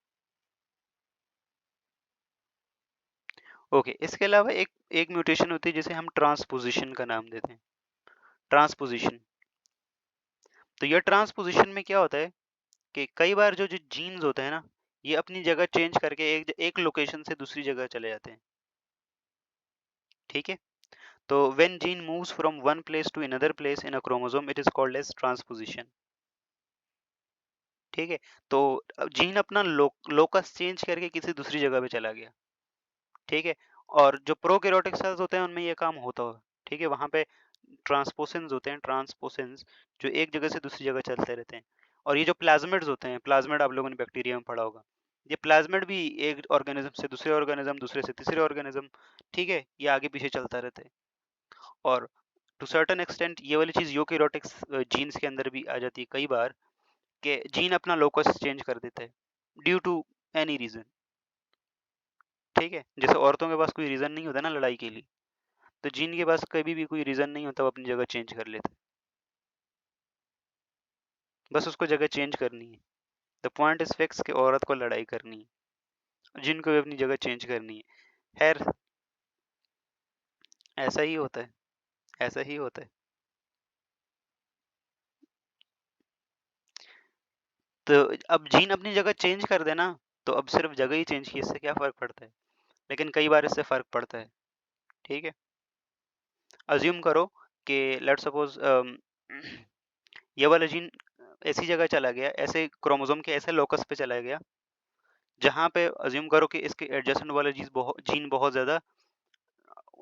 ओके, इसके अलावा एक एक म्यूटेशन होती है जिसे हम ट्रांसपोजिशन का नाम देते हैं, ट्रांसपोजिशन। तो यह ट्रांसपोजिशन में क्या होता है कि कई बार जो जो जीन्स होते हैं ना, ये अपनी जगह चेंज करके एक लोकेशन से दूसरी जगह चले जाते हैं, ठीक है। तो when gene moves from one place to another place in a chromosome, it is called as transposition, ठीक है। तो जीन अपना लोकस चेंज करके किसी दूसरी जगह पे चला गया, ठीक है। और जो प्रोकैरियोटिक सेल्स होते हैं उनमें ये काम होता है, ठीक है। वहां पे ट्रांसपोसेंस होते हैं, ट्रांसपोसेंस, जो एक जगह से दूसरी जगह चलते रहते हैं। और ये जो प्लाज्मिड्स होते हैं, प्लाज्मिड आप लोगों ने बैक्टीरिया में पढ़ा होगा, ये प्लाज्मिड भी एक ऑर्गेनिज्म से दूसरे ऑर्गेनिज्म, दूसरे से तीसरे ऑर्गेनिज्म, ठीक है, ये आगे पीछे चलता रहता है। और टू सर्टेन एक्सटेंट ये वाली चीज यूकेरियोटिक जीन्स के अंदर भी आ जाती है कई बार, कि जीन अपना लोकस चेंज कर देता है ड्यू टू एनी रीजन, ठीक है। जैसे औरतों के पास कोई रीजन नहीं होता ना लड़ाई के लिए, तो जीन के पास कभी भी कोई रीजन नहीं होता, वो अपनी जगह चेंज कर लेता है, बस उसको जगह चेंज करनी है। द पॉइंट इज फिक्स कि औरत को लड़ाई करनी है, जिन को भी अपनी जगह चेंज करनी है। खैर, ऐसा ही होता है, ऐसा ही होता है। तो अब जीन अपनी जगह चेंज कर देना, तो अब सिर्फ जगह ही चेंज की, इससे क्या फर्क पड़ता है, लेकिन कई बार इससे फर्क पड़ता है, ठीक है। अज्यूम करो कि लेट्स सपोज ये वाला जीन ऐसी जगह चला गया, ऐसे क्रोमोसोम के ऐसे लोकस पे चला गया जहां पे अज्यूम करो कि इसके एडजेसेंट वाला जीन बहुत ज्यादा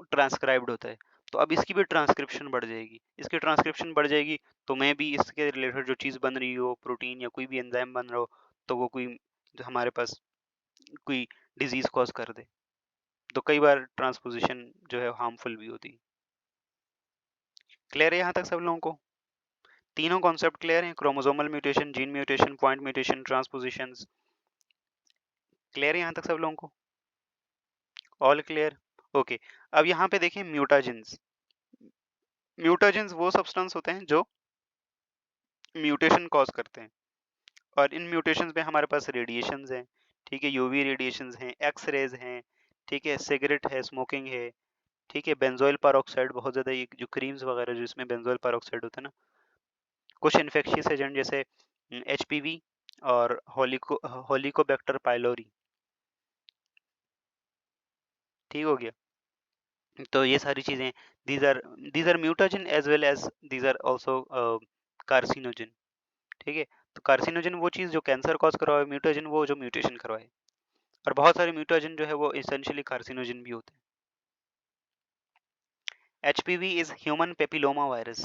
ट्रांसक्राइब्ड होता है। तो अब इसकी भी ट्रांसक्रिप्शन बढ़ जाएगी, इसकी ट्रांसक्रिप्शन बढ़ जाएगी, तो मैं भी इसके रिलेटेड जो चीज़ बन रही हो, प्रोटीन या कोई भी एंजाइम बन रहा हो, तो वो कोई जो हमारे पास कोई डिजीज कॉज कर दे। तो कई बार ट्रांसपोजिशन जो है हार्मफुल भी होती है। क्लियर है यहाँ तक सब लोगों को? तीनों कॉन्सेप्ट क्लियर हैं, chromosomal mutation, gene mutation, point mutation, transposition. Clear है यहाँ तक सब लोगों को? All clear? ओके, अब यहाँ पे देखिए म्यूटाजेंस। म्यूटाजेंस वो सब्सटेंस होते हैं जो म्यूटेशन कॉज करते हैं। और इन म्यूटेशंस में हमारे पास रेडिएशंस हैं, ठीक है, यूवी रेडिएशंस हैं, एक्स रेज हैं, ठीक है, सिगरेट है, स्मोकिंग है, ठीक है, बेंजोइल पेरोक्साइड बहुत ज़्यादा, ये जो क्रीम्स वगैरह जिसमें बेंजोइल पेरोक्साइड होता है ना, कुछ इन्फेक्शियस एजेंट जैसे एचपीवी और होलिकोबैक्टर पाइलोरी, ठीक हो गया। तो ये सारी चीज़ें, these are these are mutagen as well as these are also carcinogen, ठीक है। तो कार्सिनोजन वो चीज़ जो कैंसर कॉज करवाए, म्यूटाजन वो जो म्यूटेशन करवाए। और बहुत सारे म्यूटाजन जो है वो एसेंशियली कार्सिनोजन भी होते हैं। HPV is human papilloma virus,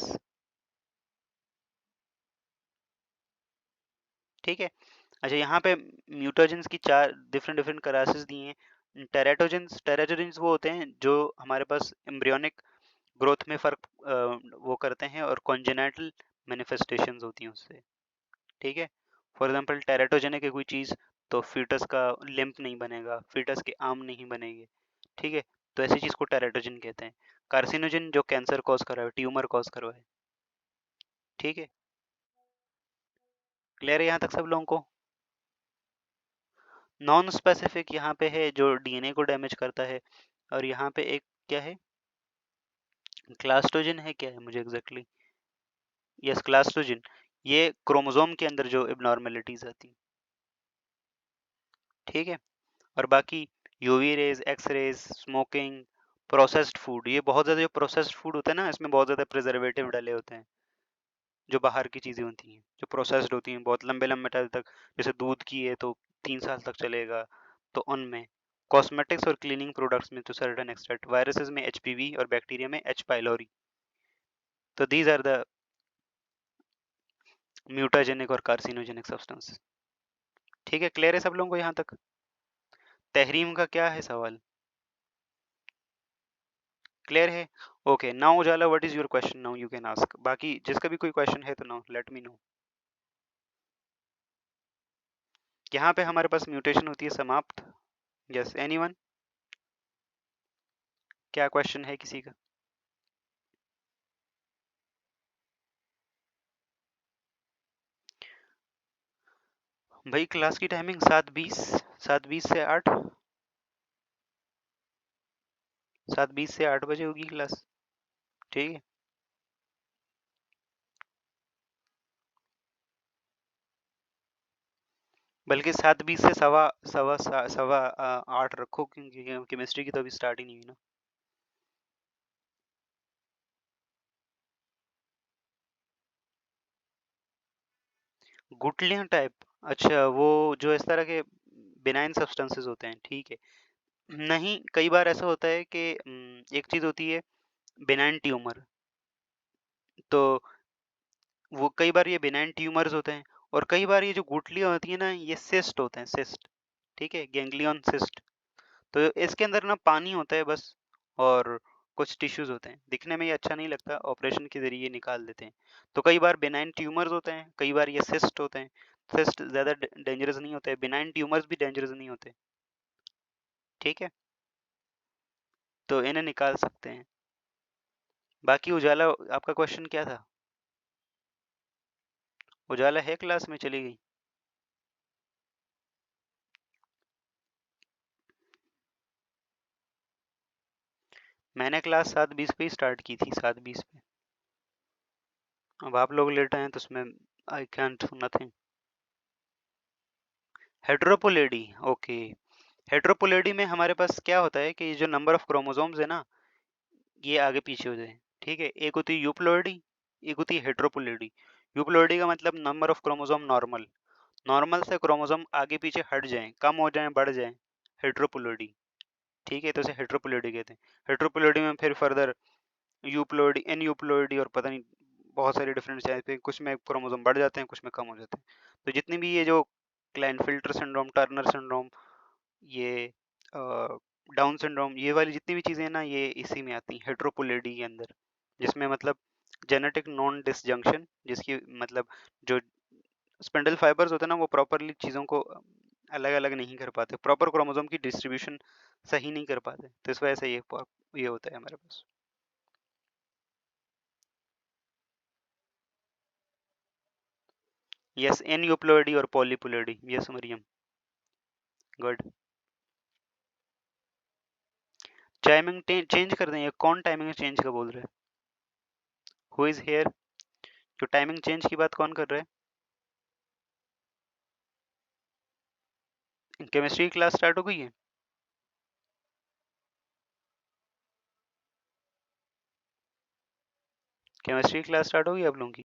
ठीक है। अच्छा, यहाँ पे म्यूटाजेंस की 4 डिफरेंट डिफरेंट क्लासेस दी हैं। टेराटोजेंस वो होते हैं जो हमारे पास एम्ब्रियोनिक ग्रोथ में फर्क वो करते हैं, और कॉन्जेनाइटल मैनिफेस्टेशंस होती हैं उससे, ठीक है। फॉर एग्जांपल टेराटोजेनिक है कोई चीज़, तो फीटस का लिम्फ नहीं बनेगा, फीटस के आर्म नहीं बनेंगे, ठीक है। तो ऐसी चीज़ को टेराटोजन कहते हैं। कार्सिनोजन जो कैंसर कॉज कर रहा है, ट्यूमर कॉज कर रहा है, ठीक है। क्लियर है यहाँ तक सब लोगों को? नॉन स्पेसिफिक यहाँ पे है जो डीएनए को डैमेज करता है, और यहाँ पे एक क्या है, क्लास्टोजन है, क्या है मुझे एग्जैक्टली, यस क्लास्टोजन, ये क्रोमोसोम के अंदर जो एबनॉर्मेलिटीज आती हैं, ठीक है। और बाकी UV rays, X rays, smoking, processed food, ये बहुत ज़्यादा जो प्रोसेस्ड फूड होता है ना, इसमें बहुत ज़्यादा प्रिजर्वेटिव डाले होते हैं, जो बाहर की चीज़ें होती हैं जो प्रोसेस्ड होती हैं बहुत लंबे लंबे टाइम तक, जैसे दूध की है तो 3 साल तक चलेगा, तो उनमें कॉस्मेटिक्स और क्लीनिंग प्रोडक्ट्स में तो सर्टेन एक्सटेंट, वायरसेस में एचपीवी और बैक्टीरिया में एच पाइलोरी। तो दीज आर द म्यूटाजेनिक और कार्सिनोजेनिक सब्सटेंस, ठीक है। क्लियर है सब लोगों को यहाँ तक? तहरीम का क्या है सवाल? क्लियर है? Okay, now Ujala, what is your question? Now you can ask, बाकी जिसका भी कोई क्वेश्चन है तो नाउ लेट मी नो। यहाँ पे हमारे पास म्यूटेशन होती है समाप्त, यस एनीवन, क्या क्वेश्चन है किसी का? भाई क्लास की टाइमिंग 7:20, 7:20 से 8, 7:20 से 8 बजे होगी क्लास, ठीक है। बल्कि 7:20 से सवा सवा सवा 8 रखो, क्योंकि केमिस्ट्री की तो अभी स्टार्ट ही नहीं हुई ना। गुठलियां टाइप, अच्छा वो जो इस तरह के बिनाइन सब्सटेंसेस होते हैं, ठीक है। नहीं, कई बार ऐसा होता है कि एक चीज होती है बिनाइन ट्यूमर, तो वो कई बार ये बिनाइन ट्यूमर्स होते हैं, और कई बार ये जो गुठलियां होती है ना, ये सिस्ट होते हैं, सिस्ट, ठीक है, गैंग्लियन सिस्ट। तो इसके अंदर ना पानी होता है बस, और कुछ टिश्यूज होते हैं, दिखने में ये अच्छा नहीं लगता, ऑपरेशन के जरिए निकाल देते हैं। तो कई बार बिनाइन ट्यूमर्स होते हैं, कई बार ये सिस्ट होते हैं। सिस्ट ज्यादा डेंजरस नहीं होते, बिनाइन ट्यूमर्स भी डेंजरस नहीं होते, ठीक है। तो इन्हें निकाल सकते हैं। बाकी उजाला, आपका क्वेश्चन क्या था? उजाला है क्लास में, चली गई? मैंने क्लास 7:20 पे ही स्टार्ट की थी, 7:20 पे। अब आप लोग लेट आए हैं तो उसमें आई कैंट नथिंग। हेट्रोपोलेडी, ओके। हेट्रोपोलेडी में हमारे पास क्या होता है कि जो नंबर ऑफ क्रोमोसोम्स है ना, ये आगे पीछे हो जाए, ठीक है। एक होती है यूप्लोइडी, एक होती है हेट्रोपोलेडी। यूप्लोइडी का मतलब number of chromosome normal, normal से क्रोमोसोम आगे पीछे हट जाएं, कम हो जाएं, बढ़ जाएं, हेट्रोपोलेडी, ठीक है। तो इसे हेट्रोपोलेडी कहते हैं। हेट्रोपोलेडी में फिर फर्दर यूप्लोइडी, एन यूप्लोइडी, और पता नहीं बहुत सारे डिफरेंट साइज पे, कुछ में क्रोमोसोम बढ़ जाते हैं, कुछ में कम हो जाते हैं। तो जितनी भी ये जो क्लाइनफिल्टर सिंड्रोम, टर्नर सिंड्रोम, ये डाउन सिंड्रोम, ये वाली जितनी भी चीज़ें हैं ना, ये इसी में आती हैं, हेट्रोपोलेडी के अंदर, जिसमें मतलब जेनेटिक नॉन डिसजंक्शन, जिसकी मतलब जो स्पिंडल फाइबर्स होते हैं ना, वो प्रॉपरली चीज़ों को अलग अलग नहीं कर पाते, प्रॉपर क्रोमोसोम की डिस्ट्रीब्यूशन सही नहीं कर पाते, तो इस वजह से ये होता है हमारे पास। यस, एन्यूप्लॉइडी और polyploidy. Yes Maryam, good. Timing change कर दें, कौन टाइमिंग चेंज का बोल रहा है? Who is here? जो टाइमिंग चेंज की बात कौन कर रहा है? केमिस्ट्री की क्लास स्टार्ट हो गई है? केमिस्ट्री की क्लास स्टार्ट हो गई आप लोगों की?